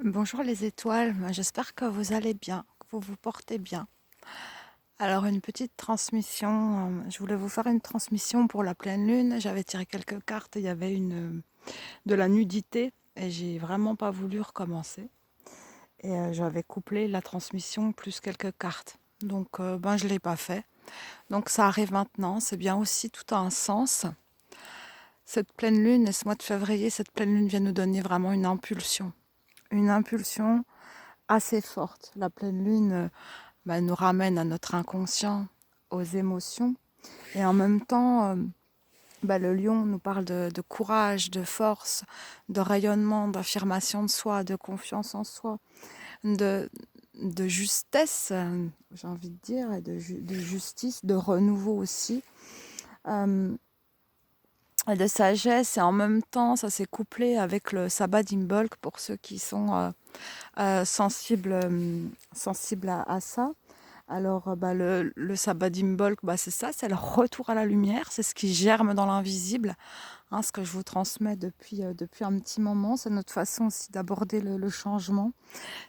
Bonjour les étoiles, j'espère que vous allez bien, que vous vous portez bien. Alors une petite transmission, je voulais vous faire une transmission pour la pleine lune. J'avais tiré quelques cartes, il y avait de la nudité et j'ai vraiment pas voulu recommencer. Et j'avais couplé la transmission plus quelques cartes. Donc je l'ai pas fait. Donc ça arrive maintenant, c'est bien aussi, tout a un sens. Cette pleine lune et ce mois de février, cette pleine lune vient nous donner vraiment une impulsion assez forte. La pleine lune nous ramène à notre inconscient, aux émotions. Et en même temps, le lion nous parle de courage, de force, de rayonnement, d'affirmation de soi, de confiance en soi, de, de justesse, j'ai envie de dire, et de justice, de renouveau aussi. Euh, de sagesse, et en même temps ça s'est couplé avec le sabbat d'Imbolc pour ceux qui sont sensibles à ça. Alors, le sabbat d'Imbolc, c'est ça, c'est le retour à la lumière, c'est ce qui germe dans l'invisible, hein, ce que je vous transmets depuis un petit moment. C'est notre façon aussi d'aborder le changement.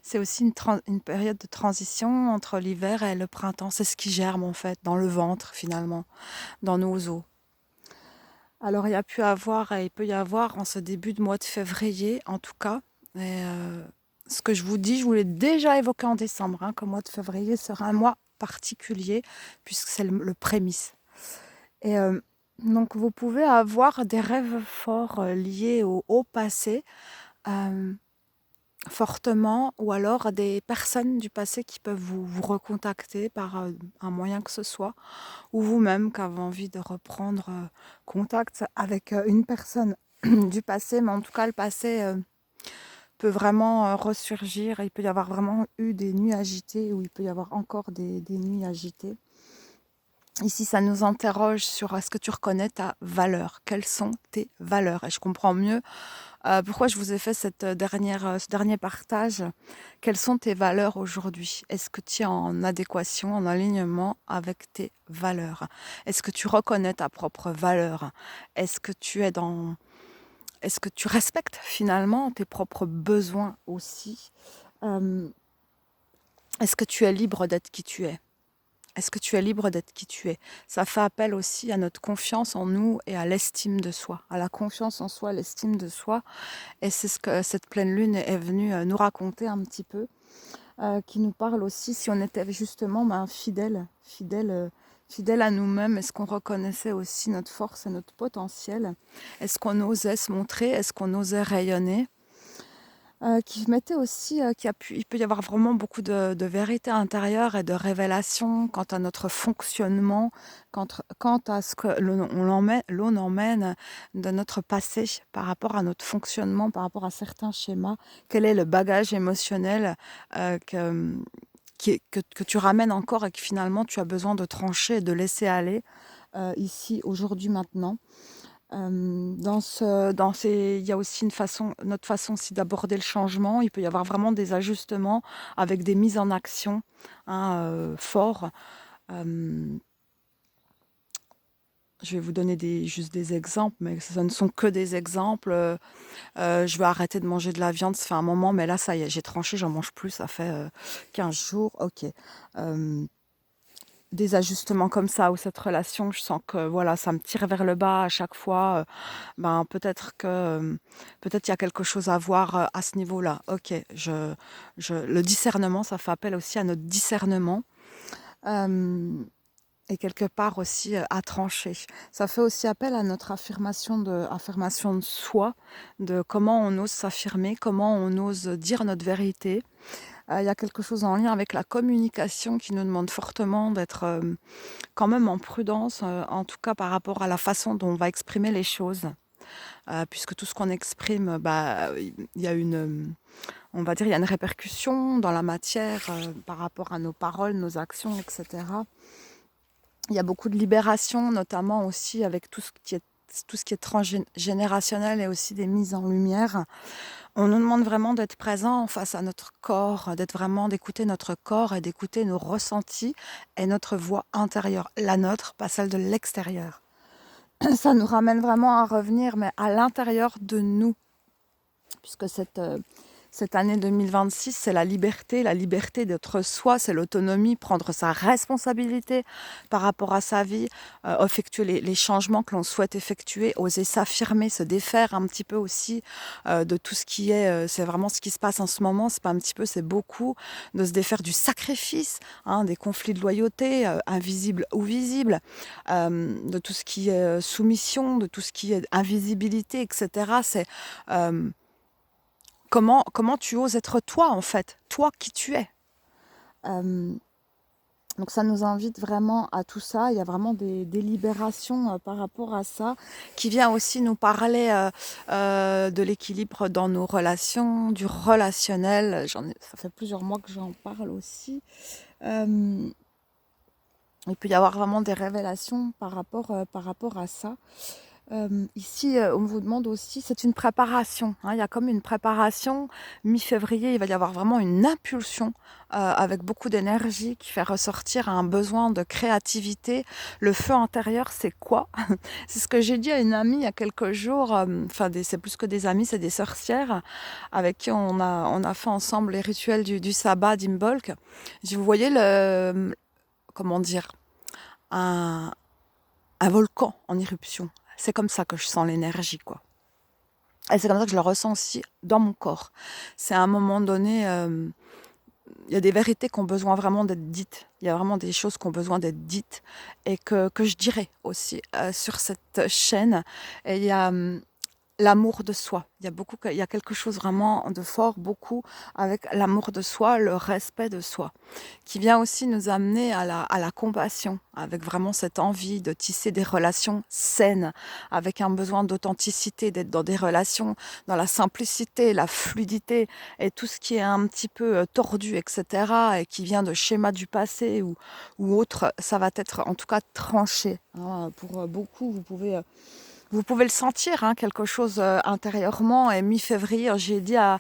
C'est aussi une période de transition entre l'hiver et le printemps. C'est ce qui germe en fait dans le ventre finalement, dans nos os. Alors, il peut y avoir en ce début de mois de février, en tout cas, et, ce que je vous dis, je vous l'ai déjà évoqué en décembre, hein, que le mois de février sera un mois particulier, puisque c'est le prémisse. Et donc, vous pouvez avoir des rêves forts liés au passé, euh, fortement, ou alors des personnes du passé qui peuvent vous recontacter par un moyen que ce soit, ou vous-même qui avez envie de reprendre contact avec une personne du passé, mais en tout cas le passé peut vraiment ressurgir. Il peut y avoir vraiment eu des nuits agitées, ou il peut y avoir encore des nuits agitées. Ici, ça nous interroge sur est-ce que tu reconnais ta valeur, quelles sont tes valeurs. Et je comprends mieux pourquoi je vous ai fait ce dernier partage. Quelles sont tes valeurs aujourd'hui? Est-ce que tu es en adéquation, en alignement avec tes valeurs? Est-ce que tu reconnais ta propre valeur? Est-ce que tu es dans... Est-ce que tu respectes finalement tes propres besoins aussi? Euh, Est-ce que tu es libre d'être qui tu es? Est-ce que tu es libre d'être qui tu es? Ça fait appel aussi à notre confiance en nous et à l'estime de soi, à la confiance en soi, l'estime de soi. Et c'est ce que cette pleine lune est venue nous raconter un petit peu, qui nous parle aussi si on était justement fidèle à nous-mêmes. Est-ce qu'on reconnaissait aussi notre force et notre potentiel? Est-ce qu'on osait se montrer? Est-ce qu'on osait rayonner? Qui mettait aussi, il peut y avoir vraiment beaucoup de vérité intérieure et de révélation quant à notre fonctionnement, quant à ce que l'on emmène de notre passé par rapport à notre fonctionnement, par rapport à certains schémas. Quel est le bagage émotionnel que tu ramènes encore et que finalement tu as besoin de trancher et de laisser aller ici, aujourd'hui, maintenant. Il y a aussi notre façon aussi d'aborder le changement. Il peut y avoir vraiment des ajustements avec des mises en action, hein, forts. Euh, je vais vous donner juste des exemples, mais ce ne sont que des exemples. Je vais arrêter de manger de la viande, ça fait un moment, mais là, ça y est, j'ai tranché, j'en mange plus, ça fait 15 jours. Ok. Euh, des ajustements comme ça, ou cette relation, je sens que voilà, ça me tire vers le bas à chaque fois. Peut-être il y a quelque chose à voir à ce niveau-là. Ok, le discernement, ça fait appel aussi à notre discernement. Euh, et quelque part aussi à trancher. Ça fait aussi appel à notre affirmation de soi, de comment on ose s'affirmer, comment on ose dire notre vérité. Il y a quelque chose en lien avec la communication qui nous demande fortement d'être quand même en prudence, en tout cas par rapport à la façon dont on va exprimer les choses. Puisque tout ce qu'on exprime, il y a on va dire, il y a une répercussion dans la matière par rapport à nos paroles, nos actions, etc. Il y a beaucoup de libération, notamment aussi avec tout ce qui est transgénérationnel, et aussi des mises en lumière. On nous demande vraiment d'être présent face à notre corps, d'écouter notre corps et d'écouter nos ressentis et notre voix intérieure, la nôtre, pas celle de l'extérieur. Ça nous ramène vraiment à revenir, mais à l'intérieur de nous, puisque Cette année 2026, c'est la liberté d'être soi, c'est l'autonomie, prendre sa responsabilité par rapport à sa vie, effectuer les changements que l'on souhaite effectuer, oser s'affirmer, se défaire un petit peu aussi de tout ce qui est, c'est vraiment ce qui se passe en ce moment, c'est pas un petit peu, c'est beaucoup, de se défaire du sacrifice, hein, des conflits de loyauté, invisibles ou visibles, de tout ce qui est soumission, de tout ce qui est invisibilité, etc. C'est comment tu oses être toi, en fait, toi qui tu es. Euh, donc ça nous invite vraiment à tout ça. Il y a vraiment des libérations par rapport à ça, qui vient aussi nous parler de l'équilibre dans nos relations, du relationnel. Ça fait plusieurs mois que j'en parle aussi. Il peut y avoir vraiment des révélations par rapport à ça. Ici, on vous demande aussi, c'est une préparation, hein, il y a comme une préparation. Mi-février, il va y avoir vraiment une impulsion avec beaucoup d'énergie qui fait ressortir un besoin de créativité. Le feu intérieur, c'est quoi? C'est ce que j'ai dit à une amie il y a quelques jours. Enfin, c'est plus que des amis, c'est des sorcières avec qui on a fait ensemble les rituels du sabbat d'Imbolc. Vous voyez comment dire, un, un volcan en éruption. C'est comme ça que je sens l'énergie, quoi. Et c'est comme ça que je le ressens aussi dans mon corps. C'est à un moment donné, il y a des vérités qui ont besoin vraiment d'être dites. Il y a vraiment des choses qui ont besoin d'être dites et que je dirais aussi sur cette chaîne. Et il y a l'amour de soi. Il y a quelque chose vraiment de fort, beaucoup avec l'amour de soi, le respect de soi, qui vient aussi nous amener à la compassion, avec vraiment cette envie de tisser des relations saines, avec un besoin d'authenticité, d'être dans des relations, dans la simplicité, la fluidité, et tout ce qui est un petit peu tordu, etc., et qui vient de schémas du passé ou autre, ça va être en tout cas tranché. Hein. Pour beaucoup, vous pouvez le sentir, hein, quelque chose intérieurement. Et mi-février, j'ai dit à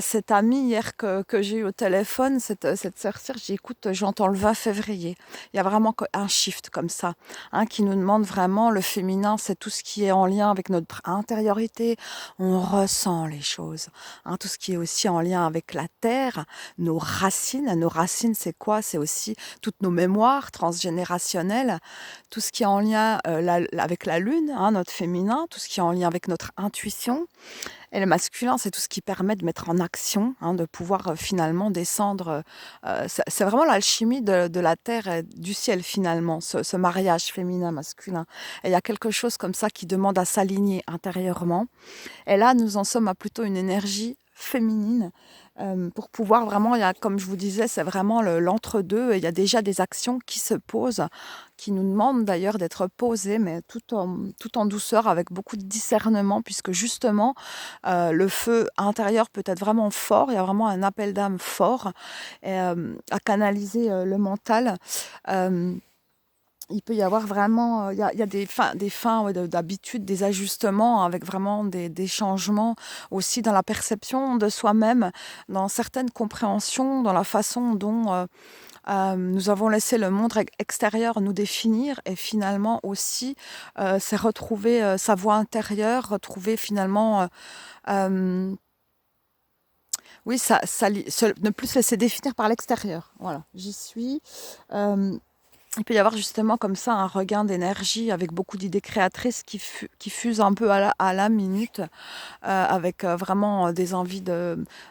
cette amie hier que j'ai eu au téléphone, cette sorcière, j'ai dit, écoute, j'entends le 20 février. Il y a vraiment un shift comme ça, hein, qui nous demande vraiment, le féminin, c'est tout ce qui est en lien avec notre intériorité. On ressent les choses. Hein, tout ce qui est aussi en lien avec la terre, nos racines. Nos racines, c'est quoi? C'est aussi toutes nos mémoires transgénérationnelles, tout ce qui est en lien avec la lune, hein, notre féminin, tout ce qui est en lien avec notre intuition. Et le masculin, c'est tout ce qui permet de mettre en action, hein, de pouvoir finalement descendre. C'est vraiment l'alchimie de la terre et du ciel finalement, ce mariage féminin-masculin. Et il y a quelque chose comme ça qui demande à s'aligner intérieurement. Et là, nous en sommes à plutôt une énergie féminine pour pouvoir vraiment, comme je vous disais, c'est vraiment l'entre-deux. Il y a déjà des actions qui se posent, qui nous demandent d'ailleurs d'être posées, mais tout en douceur, avec beaucoup de discernement, puisque justement, le feu intérieur peut être vraiment fort. Il y a vraiment un appel d'âme fort à canaliser le mental. Il peut y avoir vraiment, il y a des fins ouais, d'habitude, des ajustements avec vraiment des changements aussi dans la perception de soi-même, dans certaines compréhensions, dans la façon dont nous avons laissé le monde extérieur nous définir, et finalement aussi c'est retrouver sa voix intérieure, retrouver finalement oui, ne plus se laisser définir par l'extérieur. Voilà, j'y suis. Il peut y avoir justement comme ça un regain d'énergie avec beaucoup d'idées créatrices qui fusent un peu à la minute, avec vraiment des envies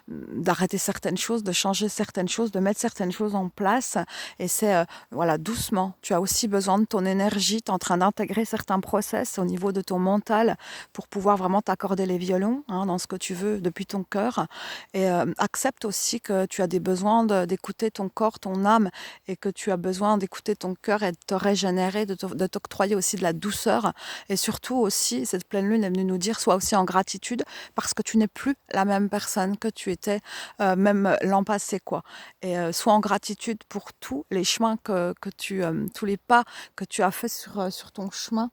d'arrêter certaines choses, de changer certaines choses, de mettre certaines choses en place. Et c'est voilà, doucement. Tu as aussi besoin de ton énergie. Tu es en train d'intégrer certains process au niveau de ton mental pour pouvoir vraiment t'accorder les violons, hein, dans ce que tu veux depuis ton cœur. Et accepte aussi que tu as des besoins d'écouter ton corps, ton âme, et que tu as besoin d'écouter ton cœur et de te régénérer, de t'octroyer aussi de la douceur. Et surtout aussi, cette pleine lune est venue nous dire, sois aussi en gratitude, parce que tu n'es plus la même personne que tu étais même l'an passé, quoi. Et sois en gratitude pour tous les chemins tous les pas que tu as fait sur ton chemin.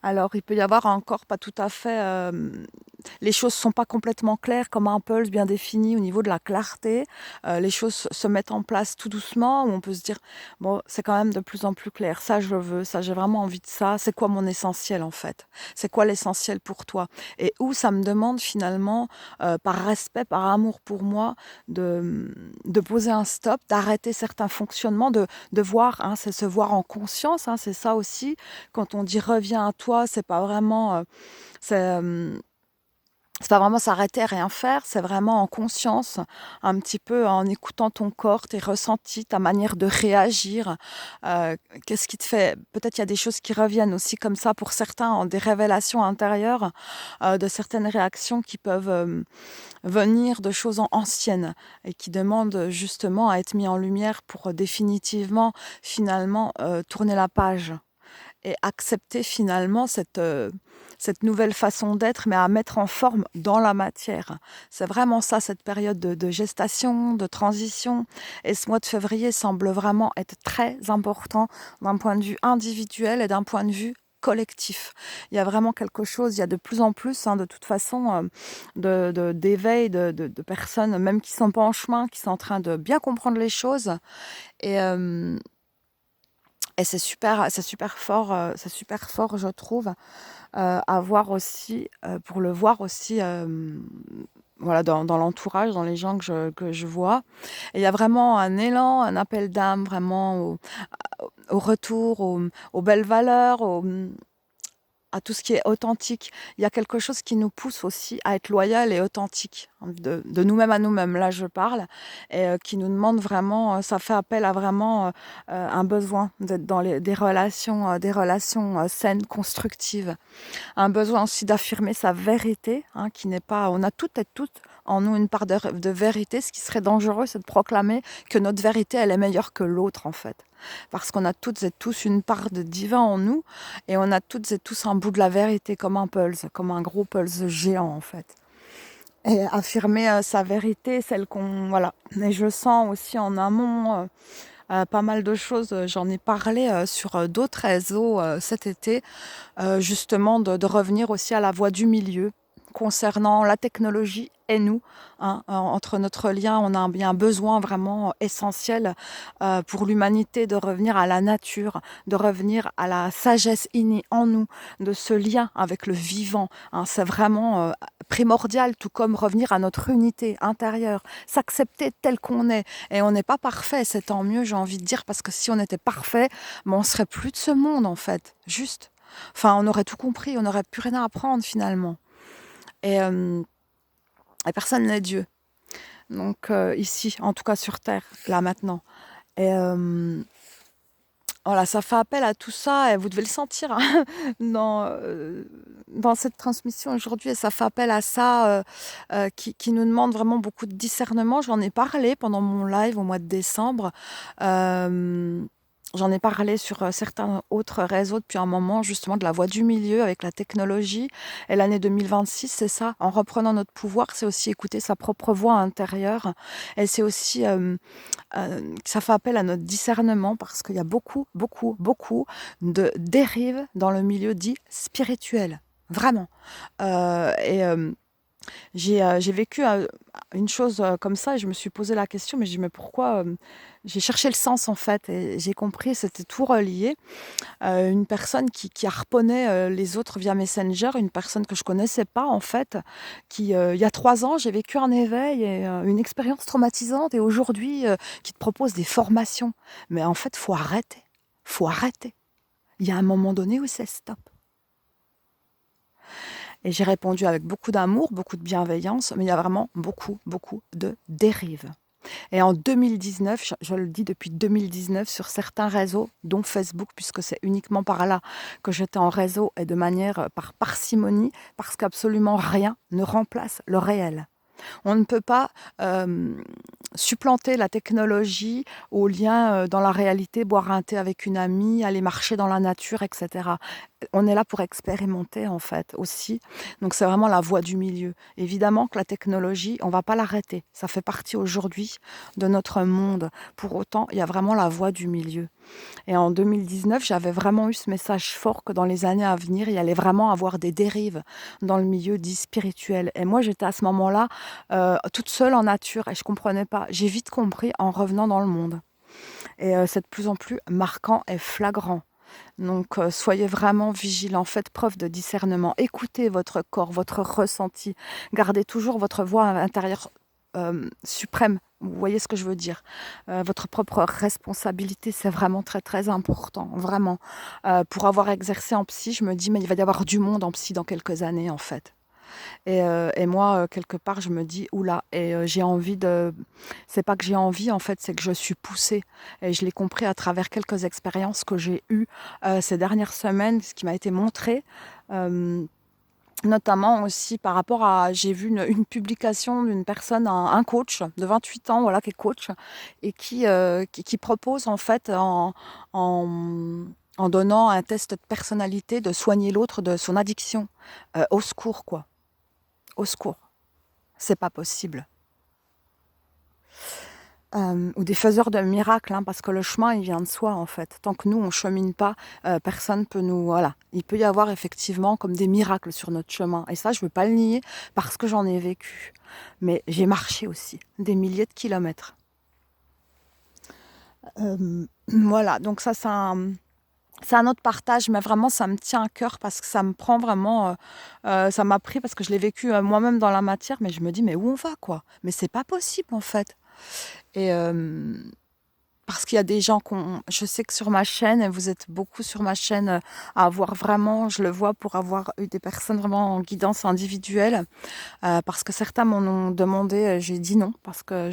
Alors, il peut y avoir encore pas tout à fait, les choses sont pas complètement claires comme un pulse bien défini au niveau de la clarté. Les choses se mettent en place tout doucement, où on peut se dire: «Bon, c'est quand même de plus en plus clair. Ça, je le veux, ça, j'ai vraiment envie de ça. C'est quoi mon essentiel, en fait? C'est quoi l'essentiel pour toi?» Et où ça me demande finalement, par respect, par amour pour moi, de poser un stop, d'arrêter certains fonctionnements, de voir, hein, c'est se voir en conscience, hein, c'est ça aussi. Quand on dit: «Reviens à toi», c'est, c'est pas vraiment s'arrêter, rien faire, c'est vraiment en conscience, un petit peu en écoutant ton corps, tes ressentis, ta manière de réagir. Heu, Qu'est-ce qui te fait peut-être il y a des choses qui reviennent aussi comme ça pour certains, en des révélations intérieures, de certaines réactions qui peuvent, venir de choses anciennes et qui demandent justement à être mis en lumière pour, définitivement, finalement, tourner la page. Et accepter finalement cette nouvelle façon d'être, mais à mettre en forme dans la matière. C'est vraiment ça, cette période de gestation, de transition. Et ce mois de février semble vraiment être très important d'un point de vue individuel et d'un point de vue collectif. Il y a vraiment quelque chose, il y a de plus en plus, hein, de toute façon, d'éveil de personnes, même qui sont pas en chemin, qui sont en train de bien comprendre les choses. Et, et c'est super fort, je trouve, à voir aussi, pour le voir aussi, voilà, dans l'entourage, dans les gens que je vois. Et il y a vraiment un élan, un appel d'âme vraiment au retour, aux belles valeurs, à tout ce qui est authentique. Il y a quelque chose qui nous pousse aussi à être loyal et authentique, hein, de nous-mêmes à nous-mêmes, là je parle, et qui nous demande vraiment, ça fait appel à vraiment un besoin d'être dans des relations saines, constructives. Un besoin aussi d'affirmer sa vérité, hein, qui n'est pas... On a toutes et toutes en nous une part de vérité. Ce qui serait dangereux, c'est de proclamer que notre vérité, elle est meilleure que l'autre, en fait. Parce qu'on a toutes et tous une part de divin en nous, et on a toutes et tous un bout de la vérité, comme un pulse, comme un gros pulse géant, en fait. Et affirmer sa vérité, celle qu'on... Voilà. Et je sens aussi en amont... pas mal de choses, j'en ai parlé sur d'autres réseaux cet été, justement de revenir aussi à la voie du milieu concernant la technologie et nous, hein. Entre notre lien, on a bien un besoin vraiment essentiel pour l'humanité de revenir à la nature, de revenir à la sagesse innée en nous, de ce lien avec le vivant, hein. C'est vraiment primordial, tout comme revenir à notre unité intérieure, s'accepter tel qu'on est. Et on n'est pas parfait, c'est tant mieux, j'ai envie de dire, parce que si on était parfait, ben on serait plus de ce monde, en fait, juste. Enfin, on aurait tout compris, on n'aurait plus rien à apprendre finalement. Et, et personne n'est Dieu. Donc ici, en tout cas sur Terre, là maintenant. Et voilà, ça fait appel à tout ça, et vous devez le sentir, hein, dans cette transmission aujourd'hui, et ça fait appel à ça qui nous demande vraiment beaucoup de discernement. J'en ai parlé pendant mon live au mois de décembre. Euh, J'en ai parlé sur certains autres réseaux depuis un moment, justement, de la voie du milieu avec la technologie. Et l'année 2026, c'est ça. En reprenant notre pouvoir, c'est aussi écouter sa propre voix intérieure. Et c'est aussi, ça fait appel à notre discernement, parce qu'il y a beaucoup, beaucoup, beaucoup de dérives dans le milieu dit spirituel. Vraiment. Et j'ai vécu une chose comme ça, et je me suis posé la question, mais je dis, mais pourquoi j'ai cherché le sens, en fait, et j'ai compris, c'était tout relié. Une personne qui harponnait les autres via Messenger, une personne que je connaissais pas, en fait, qui, il y a 3 ans, j'ai vécu un éveil et une expérience traumatisante, et aujourd'hui, qui te propose des formations. Mais en fait, faut arrêter. Faut arrêter. Il y a un moment donné où c'est stop. Et j'ai répondu avec beaucoup d'amour, beaucoup de bienveillance, mais il y a vraiment beaucoup, beaucoup de dérives. Et en 2019, je le dis depuis 2019, sur certains réseaux, dont Facebook, puisque c'est uniquement par là que j'étais en réseau, et de manière par parcimonie, parce qu'absolument rien ne remplace le réel. On ne peut pas supplanter la technologie au lien dans la réalité, boire un thé avec une amie, aller marcher dans la nature, etc. On est là pour expérimenter, en fait, aussi. Donc c'est vraiment la voie du milieu. Évidemment que la technologie, on ne va pas l'arrêter. Ça fait partie aujourd'hui de notre monde. Pour autant, il y a vraiment la voie du milieu. Et en 2019, j'avais vraiment eu ce message fort que dans les années à venir, il y allait vraiment avoir des dérives dans le milieu dit spirituel. Et moi, j'étais à ce moment-là toute seule en nature et je comprenais pas. J'ai vite compris en revenant dans le monde. Et c'est de plus en plus marquant et flagrant. Donc, soyez vraiment vigilants, faites preuve de discernement, écoutez votre corps, votre ressenti, gardez toujours votre voix intérieure suprême. Vous voyez ce que je veux dire? Votre propre responsabilité, c'est vraiment très très important, vraiment. Pour avoir exercé en psy, je me dis, mais il va y avoir du monde en psy dans quelques années, en fait. Et moi, quelque part, je me dis: «Ouh là» et j'ai envie de c'est pas que j'ai envie, en fait, c'est que je suis poussée et je l'ai compris à travers quelques expériences que j'ai eues, ces dernières semaines, ce qui m'a été montré, hem, notamment aussi par rapport à j'ai vu une publication d'une personne, un coach de 28 ans, voilà, qui est coach et qui propose, en fait, en donnant un test de personnalité, de soigner l'autre de son addiction. Au secours, quoi. Au secours, c'est pas possible. Ou des faiseurs de miracles, hein, parce que le chemin, il vient de soi, en fait. Tant que nous, on chemine pas, personne peut nous voilà. Il peut y avoir effectivement comme des miracles sur notre chemin et ça, je veux pas le nier parce que j'en ai vécu. Mais j'ai marché aussi, des milliers de kilomètres. Voilà, donc ça, c'est un autre partage, mais vraiment, ça me tient à cœur parce que ça me prend vraiment, ça m'a pris parce que je l'ai vécu, moi-même dans la matière, mais je me dis: «Mais où on va, quoi? Mais c'est pas possible, en fait». Et parce qu'il y a des gens qu'on je sais que sur ma chaîne et vous êtes beaucoup sur ma chaîne, à avoir vraiment je le vois pour avoir eu des personnes vraiment en guidance individuelle, parce que certains m'en ont demandé, j'ai dit non parce que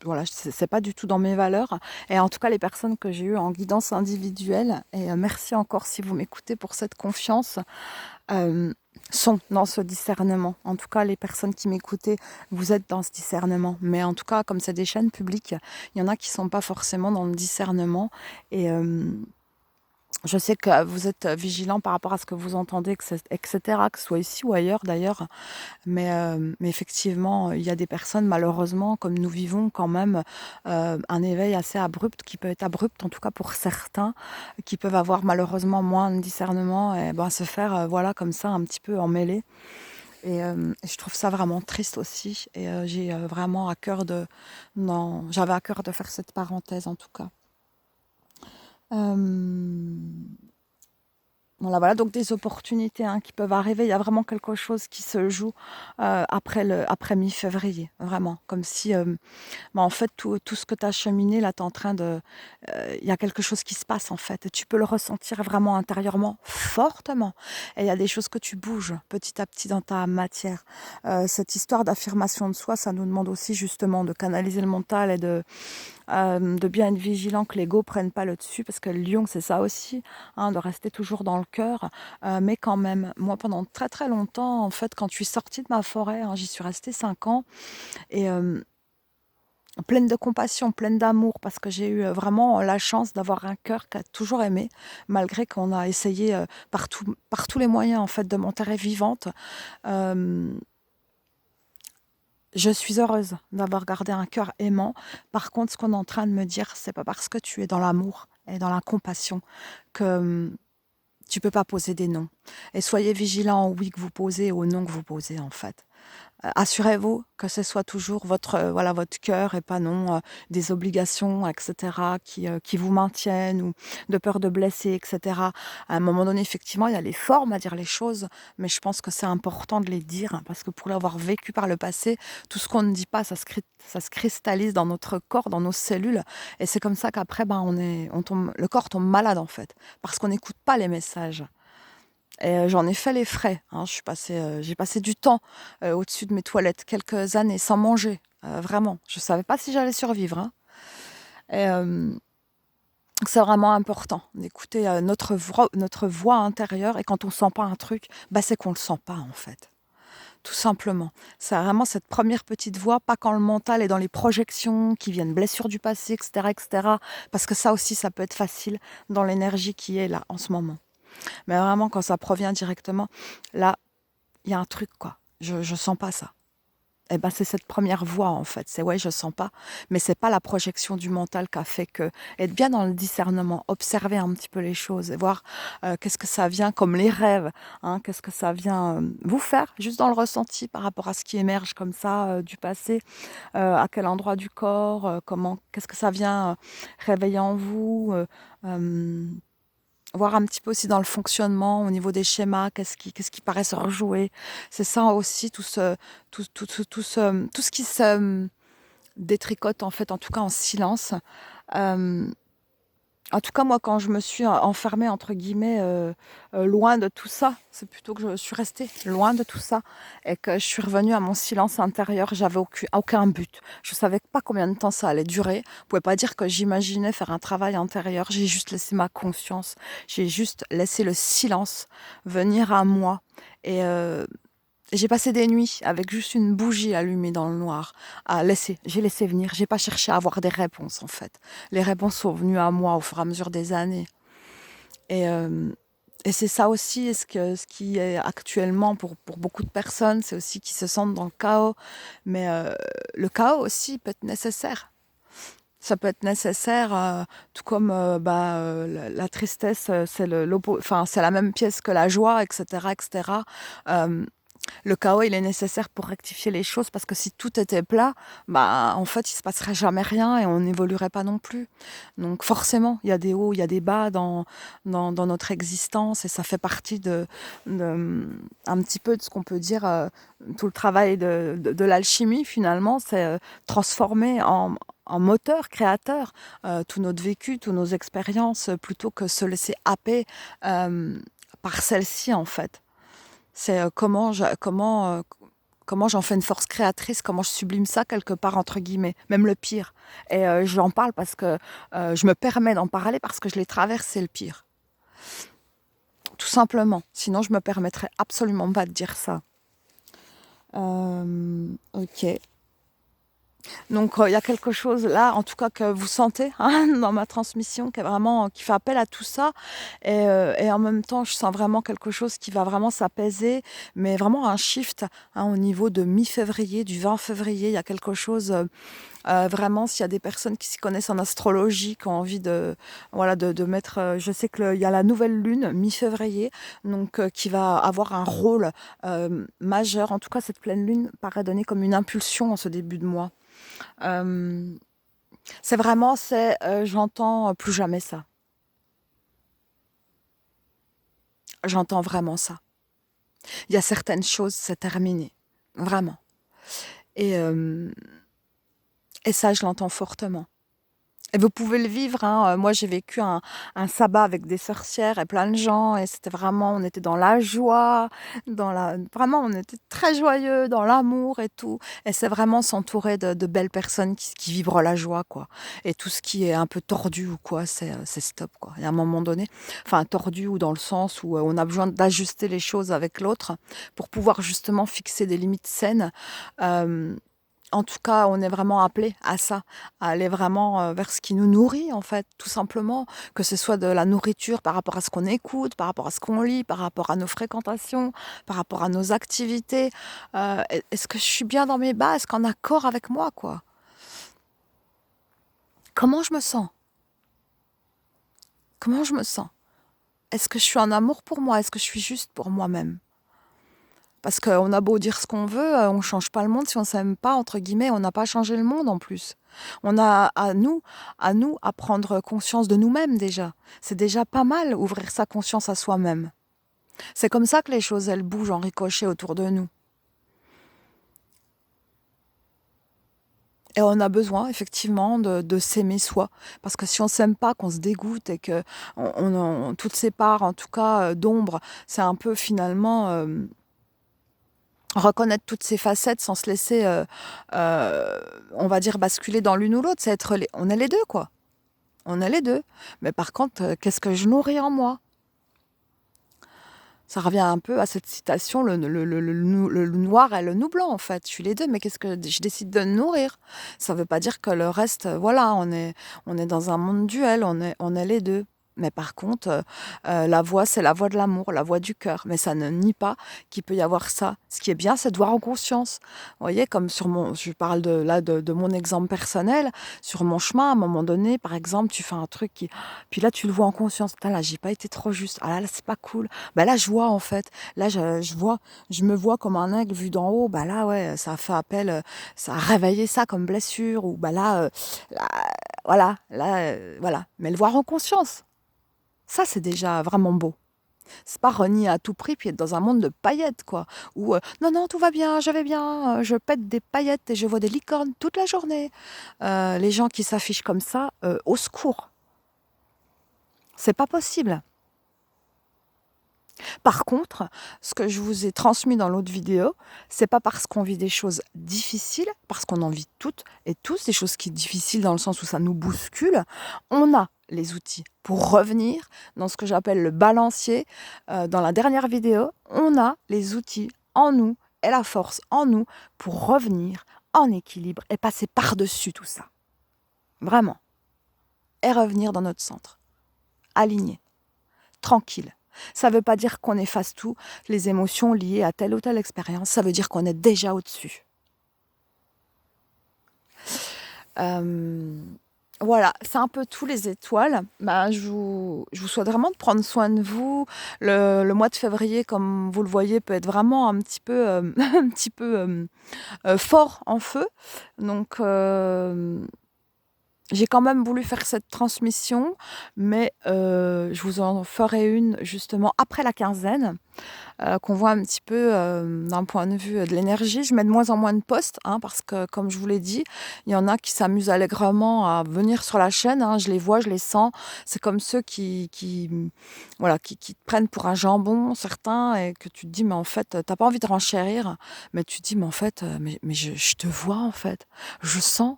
voilà, c'est pas du tout dans mes valeurs et en tout cas les personnes que j'ai eues en guidance individuelle et merci encore si vous m'écoutez pour cette confiance, euh, sont dans ce discernement. En tout cas, les personnes qui m'écoutaient, vous êtes dans ce discernement. Mais en tout cas, comme c'est des chaînes publiques, il y en a qui ne sont pas forcément dans le discernement. Et je sais que vous êtes vigilants par rapport à ce que vous entendez, etc., que ce soit ici ou ailleurs d'ailleurs. Mais effectivement, il y a des personnes, malheureusement, comme nous vivons quand même un éveil assez abrupt, qui peut être abrupt, en tout cas pour certains, qui peuvent avoir malheureusement moins de discernement et ben, se faire, voilà, comme ça, un petit peu emmêler. Et je trouve ça vraiment triste aussi. Et j'ai vraiment à cœur de... Non, j'avais à cœur de faire cette parenthèse, en tout cas. Euh, Voilà, voilà, donc des opportunités hein, qui peuvent arriver. Il y a vraiment quelque chose qui se joue après mi-février, vraiment. Comme si, bah, en fait, tout ce que tu as cheminé, là, tu en train de... Il y a quelque chose qui se passe, en fait. Et tu peux le ressentir vraiment intérieurement, fortement. Et il y a des choses que tu bouges petit à petit dans ta matière. Cette histoire d'affirmation de soi, ça nous demande aussi, justement, de canaliser le mental et de bien être vigilant que l'ego prenne pas le dessus, parce que le lion, c'est ça aussi, hein, de rester toujours dans le cœur. Mais quand même, moi, pendant très très longtemps, en fait, quand je suis sortie de ma forêt, hein, j'y suis restée 5 ans, et pleine de compassion, pleine d'amour, parce que j'ai eu vraiment la chance d'avoir un cœur qui a toujours aimé, malgré qu'on a essayé par tous les moyens, en fait, de m'enterrer vivante. Euh, Je suis heureuse d'avoir gardé un cœur aimant. Par contre, ce qu'on est en train de me dire, c'est pas parce que tu es dans l'amour et dans la compassion que tu peux pas poser des noms. Et soyez vigilants au oui que vous posez et au non que vous posez, en fait. Assurez-vous que ce soit toujours voilà, votre cœur et pas non des obligations, etc., qui vous maintiennent ou de peur de blesser, etc. À un moment donné, effectivement, il y a les formes à dire les choses, mais je pense que c'est important de les dire hein, parce que pour l'avoir vécu par le passé, tout ce qu'on ne dit pas, ça se cristallise dans notre corps, dans nos cellules, et c'est comme ça qu'après, ben, le corps tombe malade en fait, parce qu'on n'écoute pas les messages. Et j'en ai fait les frais, hein. J'ai passé du temps au-dessus de mes toilettes, quelques années sans manger, vraiment. Je ne savais pas si j'allais survivre, hein. Et c'est vraiment important d'écouter notre voix intérieure. Et quand on ne sent pas un truc, bah, c'est qu'on ne le sent pas en fait. Tout simplement. C'est vraiment cette première petite voix, pas quand le mental est dans les projections qui viennent blessures du passé, etc., etc. Parce que ça aussi, ça peut être facile dans l'énergie qui est là en ce moment. Mais vraiment, quand ça provient directement, là, il y a un truc, quoi. Je sens pas ça. eh ben, c'est cette première voix en fait. C'est ouais, je sens pas, mais c'est pas la projection du mental qui a fait que être bien dans le discernement, observer un petit peu les choses et voir qu'est-ce que ça vient comme les rêves, hein, qu'est-ce que ça vient vous faire juste dans le ressenti par rapport à ce qui émerge comme ça du passé, à quel endroit du corps, comment, qu'est-ce que ça vient réveiller en vous. Euh, Voir un petit peu aussi dans le fonctionnement, au niveau des schémas, qu'est-ce qui paraît se rejouer. C'est ça aussi, tout ce qui se détricote, en fait, en tout cas en silence. Euh, En tout cas, moi, quand je me suis enfermée, entre guillemets, loin de tout ça, c'est plutôt que je suis restée loin de tout ça et que je suis revenue à mon silence intérieur. J'avais aucun but. Je savais pas combien de temps ça allait durer. Je pouvais pas dire que j'imaginais faire un travail intérieur. J'ai juste laissé ma conscience. J'ai juste laissé le silence venir à moi. Et j'ai passé des nuits avec juste une bougie allumée dans le noir, à laisser. J'ai laissé venir. J'ai pas cherché à avoir des réponses en fait. Les réponses sont venues à moi au fur et à mesure des années. Et, euh, et c'est ça aussi, ce qui est actuellement pour beaucoup de personnes, c'est aussi qu'ils se sentent dans le chaos. Mais le chaos aussi peut être nécessaire. Ça peut être nécessaire, tout comme la tristesse, enfin, c'est la même pièce que la joie, etc., etc. Le chaos, il est nécessaire pour rectifier les choses parce que si tout était plat, bah, en fait, il se passerait jamais rien et on n'évoluerait pas non plus. Donc, forcément, il y a des hauts, il y a des bas dans notre existence et ça fait partie un petit peu de ce qu'on peut dire, tout le travail de l'alchimie, finalement, c'est transformer en moteur créateur tout notre vécu, toutes nos expériences, plutôt que se laisser happer par celle-ci, en fait. C'est comment j'en fais une force créatrice, comment je sublime ça quelque part entre guillemets, même le pire. Et j'en parle parce que je me permets d'en parler parce que je l'ai traversé le pire, tout simplement. Sinon, je me permettrais absolument pas de dire ça. Ok. Donc il y a quelque chose là, en tout cas que vous sentez hein, dans ma transmission, qui est vraiment qui fait appel à tout ça, et en même temps je sens vraiment quelque chose qui va vraiment s'apaiser, mais vraiment un shift hein, au niveau de mi-février, du 20 février, il y a quelque chose. Vraiment, s'il y a des personnes qui s'y connaissent en astrologie, qui ont envie de, voilà, de mettre, je sais qu'il y a la nouvelle lune mi-février, donc qui va avoir un rôle majeur. En tout cas, cette pleine lune paraît donner comme une impulsion en ce début de mois. Euh, c'est vraiment, j'entends plus jamais ça. J'entends vraiment ça. Il y a certaines choses, c'est terminé, vraiment. Et, euh, et ça, je l'entends fortement. Et vous pouvez le vivre, hein. Moi, j'ai vécu un sabbat avec des sorcières et plein de gens, et c'était vraiment, on était dans la joie, vraiment, on était très joyeux, dans l'amour et tout. Et c'est vraiment s'entourer de belles personnes qui vibrent la joie, quoi. Et tout ce qui est un peu tordu ou quoi, c'est stop, quoi. Il y a un moment donné, enfin, tordu ou dans le sens où on a besoin d'ajuster les choses avec l'autre pour pouvoir justement fixer des limites saines. Euh, en tout cas, on est vraiment appelé à ça, à aller vraiment vers ce qui nous nourrit, en fait, tout simplement. Que ce soit de la nourriture par rapport à ce qu'on écoute, par rapport à ce qu'on lit, par rapport à nos fréquentations, par rapport à nos activités. Est-ce que je suis bien dans mes bas? Est-ce qu'en accord avec moi, quoi? Comment je me sens? Comment je me sens? Est-ce que je suis en amour pour moi? Est-ce que je suis juste pour moi-même? Parce qu'on a beau dire ce qu'on veut, on ne change pas le monde si on ne s'aime pas, entre guillemets, on n'a pas changé le monde en plus. On a à prendre conscience de nous-mêmes déjà. C'est déjà pas mal ouvrir sa conscience à soi-même. C'est comme ça que les choses, elles bougent en ricochet autour de nous. Et on a besoin effectivement de s'aimer soi. Parce que si on ne s'aime pas, qu'on se dégoûte et que toutes ces parts, en tout cas d'ombre, c'est un peu finalement... reconnaître toutes ces facettes sans se laisser, on va dire, basculer dans l'une ou l'autre, c'est on est les deux, quoi. On est les deux. Mais par contre, qu'est-ce que je nourris en moi? Ça revient un peu à cette citation, le noir et le nous blanc, en fait. Je suis les deux, mais qu'est-ce que je décide de nourrir? Ça ne veut pas dire que le reste, voilà, on est dans un monde duel, on est les deux. Mais par contre, la voix, c'est la voix de l'amour, la voix du cœur. Mais ça ne nie pas qu'il peut y avoir ça. Ce qui est bien, c'est de voir en conscience. Vous voyez, comme je parle de mon exemple personnel, sur mon chemin, à un moment donné, par exemple, tu fais un truc puis là, tu le vois en conscience. Putain, là, j'ai pas été trop juste. Ah là, c'est pas cool. Bah là, je vois, en fait. Là, je me vois comme un aigle vu d'en haut. Bah là, ouais, ça a fait appel, ça a réveillé ça comme blessure. Ou bah là, voilà, voilà. Mais le voir en conscience. Ça, c'est déjà vraiment beau. C'est pas renier à tout prix puis être dans un monde de paillettes, quoi. Où non, non, tout va bien, je vais bien, je pète des paillettes et je vois des licornes toute la journée. Les gens qui s'affichent comme ça, au secours. C'est pas possible. Par contre, ce que je vous ai transmis dans l'autre vidéo, c'est pas parce qu'on vit des choses difficiles, parce qu'on en vit toutes et tous des choses qui sont difficiles dans le sens où ça nous bouscule, on a les outils pour revenir dans ce que j'appelle le balancier. Dans la dernière vidéo, on a les outils en nous et la force en nous pour revenir en équilibre et passer par-dessus tout ça. Vraiment. Et revenir dans notre centre. Aligné. Tranquille. Ça ne veut pas dire qu'on efface tout, les émotions liées à telle ou telle expérience. Ça veut dire qu'on est déjà au-dessus. Voilà, c'est un peu tous les étoiles. Je vous souhaite vraiment de prendre soin de vous. Le mois de février, comme vous le voyez, peut être vraiment un petit peu, un petit peu fort en feu. Donc, j'ai quand même voulu faire cette transmission, mais je vous en ferai une justement après la quinzaine, qu'on voit un petit peu d'un point de vue de l'énergie. Je mets de moins en moins de posts, parce que comme je vous l'ai dit, il y en a qui s'amusent allègrement à venir sur la chaîne. Je les vois, je les sens. C'est comme ceux voilà, qui te prennent pour un jambon, certains, et que tu te dis, mais en fait, t'as pas envie de renchérir, mais tu te dis, mais en fait, mais je te vois, en fait. Je sens.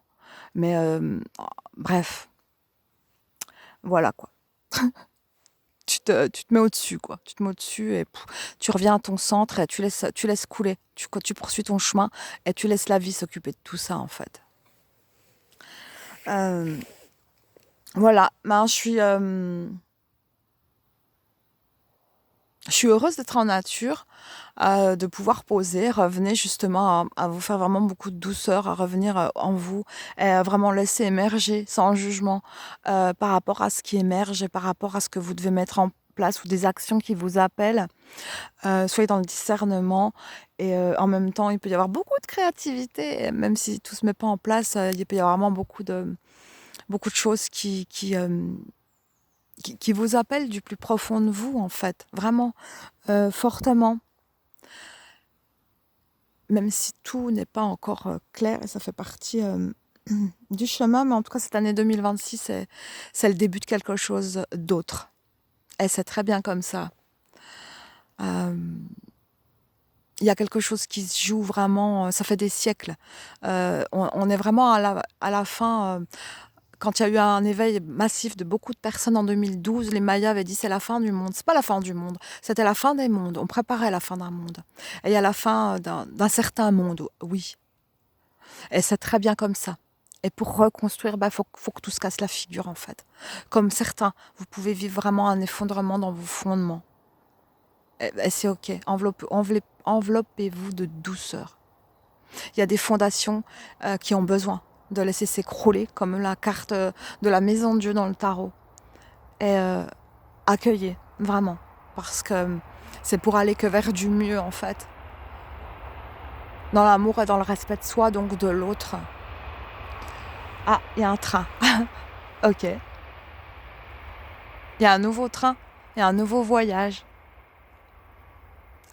Mais bref, voilà quoi. Tu te mets au-dessus, quoi. Tu te mets au-dessus et tu reviens à ton centre et tu laisses couler. Tu poursuis ton chemin et tu laisses la vie s'occuper de tout ça, en fait. Voilà. Je suis heureuse d'être en nature, de pouvoir poser, revenir justement à vous faire vraiment beaucoup de douceur, à revenir en vous et à vraiment laisser émerger sans jugement par rapport à ce qui émerge et par rapport à ce que vous devez mettre en place ou des actions qui vous appellent. Soyez dans le discernement et en même temps, il peut y avoir beaucoup de créativité, et même si tout ne se met pas en place, il peut y avoir vraiment beaucoup de choses qui vous appellent du plus profond de vous, en fait, vraiment, fortement. Même si tout n'est pas encore clair et ça fait partie du chemin, mais en tout cas, cette année 2026, c'est le début de quelque chose d'autre. Et c'est très bien comme ça. Il y a quelque chose qui se joue vraiment, ça fait des siècles. On est vraiment à la fin. Quand il y a eu un éveil massif de beaucoup de personnes en 2012, les Mayas avaient dit c'est la fin du monde. C'est pas la fin du monde, c'était la fin des mondes. On préparait la fin d'un monde. Et il y a la fin d'un certain monde, oui. Et c'est très bien comme ça. Et pour reconstruire, faut que tout se casse la figure, en fait. Comme certains, vous pouvez vivre vraiment un effondrement dans vos fondements. Et c'est OK. Enveloppez-vous de douceur. Il y a des fondations qui ont besoin de laisser s'écrouler, comme la carte de la maison de Dieu dans le tarot. Et accueillez, vraiment. Parce que c'est pour aller que vers du mieux, en fait. Dans l'amour et dans le respect de soi, donc de l'autre. Ah, il y a un train. OK. Il y a un nouveau train. Il y a un nouveau voyage.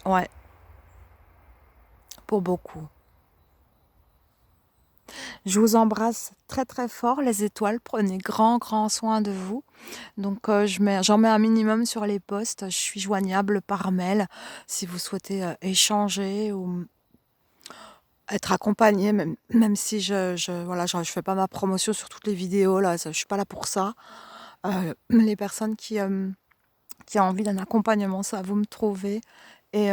Ouais. Pour beaucoup. Je vous embrasse très très fort, les étoiles. Prenez grand soin de vous. Donc j'en mets un minimum sur les posts. Je suis joignable par mail si vous souhaitez échanger ou être accompagné, même si je fais pas ma promotion sur toutes les vidéos là. Je suis pas là pour ça. Les personnes qui ont envie d'un accompagnement, ça vous me trouvez. Et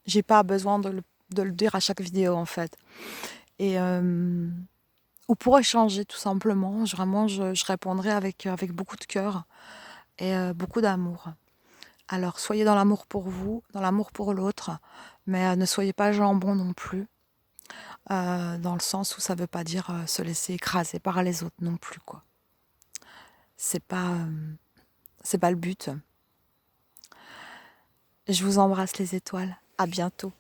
j'ai pas besoin de le dire à chaque vidéo, en fait. Et ou pour échanger tout simplement, vraiment je répondrai avec beaucoup de cœur et beaucoup d'amour. Alors, soyez dans l'amour pour vous, dans l'amour pour l'autre, mais ne soyez pas jambon non plus, dans le sens où ça veut pas dire se laisser écraser par les autres non plus, quoi. C'est pas, c'est pas le but. Je vous embrasse les étoiles. À bientôt.